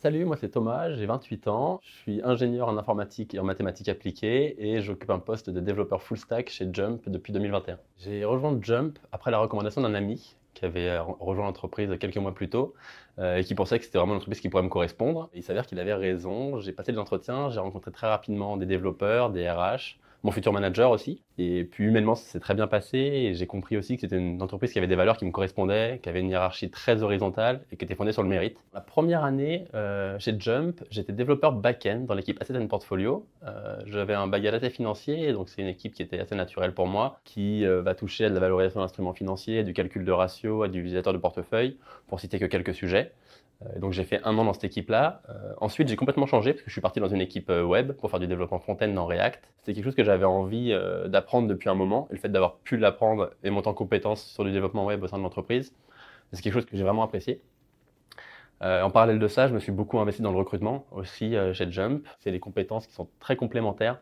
Salut, moi c'est Thomas, j'ai 28 ans, je suis ingénieur en informatique et en mathématiques appliquées et j'occupe un poste de développeur full stack chez Jump depuis 2021. J'ai rejoint Jump après la recommandation d'un ami qui avait rejoint l'entreprise quelques mois plus tôt et qui pensait que c'était vraiment une entreprise qui pourrait me correspondre. Et il s'avère qu'il avait raison, j'ai passé des entretiens, j'ai rencontré très rapidement des développeurs, des RH, mon futur manager aussi. Et puis humainement, ça s'est très bien passé et j'ai compris aussi que c'était une entreprise qui avait des valeurs qui me correspondaient, qui avait une hiérarchie très horizontale et qui était fondée sur le mérite. La première année chez Jump, j'étais développeur back-end dans l'équipe Asset and Portfolio. J'avais un bagage assez financier, donc c'est une équipe qui était assez naturelle pour moi, qui va toucher à de la valorisation d'instruments financiers, du calcul de ratios, à du utilisateur de portefeuille, pour citer que quelques sujets. Donc j'ai fait un an dans cette équipe-là. Ensuite, j'ai complètement changé parce que je suis parti dans une équipe web pour faire du développement front-end dans React. C'était quelque chose que j'avais envie d'apprendre depuis un moment. Et le fait d'avoir pu l'apprendre et monter en compétences sur du développement web au sein de l'entreprise, c'est quelque chose que j'ai vraiment apprécié. En parallèle de ça, je me suis beaucoup investi dans le recrutement aussi chez Jump. C'est des compétences qui sont très complémentaires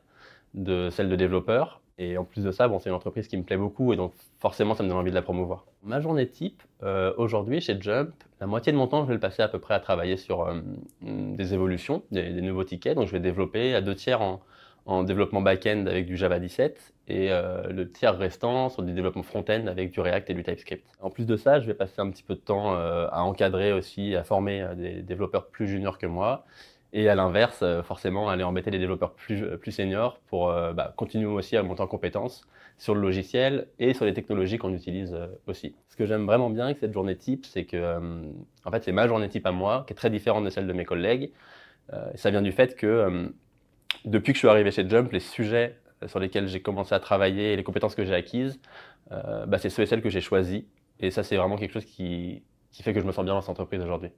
de celles de développeur. Et en plus de ça, bon, c'est une entreprise qui me plaît beaucoup et donc forcément, ça me donne envie de la promouvoir. Ma journée type, aujourd'hui chez Jump, la moitié de mon temps, je vais le passer à peu près à travailler sur des évolutions, des nouveaux tickets. Donc je vais développer à 2 tiers en développement back-end avec du Java 17 et le tiers restant sur du développement front-end avec du React et du TypeScript. En plus de ça, je vais passer un petit peu de temps à encadrer aussi, à former des développeurs plus juniors que moi. Et à l'inverse, forcément, aller embêter les développeurs plus seniors pour continuer aussi à monter en compétences sur le logiciel et sur les technologies qu'on utilise aussi. Ce que j'aime vraiment bien avec cette journée type, c'est que en fait, c'est ma journée type à moi, qui est très différente de celle de mes collègues. Ça vient du fait que depuis que je suis arrivé chez Jump, les sujets sur lesquels j'ai commencé à travailler et les compétences que j'ai acquises, c'est ceux et celles que j'ai choisis. Et ça, c'est vraiment quelque chose qui fait que je me sens bien dans cette entreprise aujourd'hui.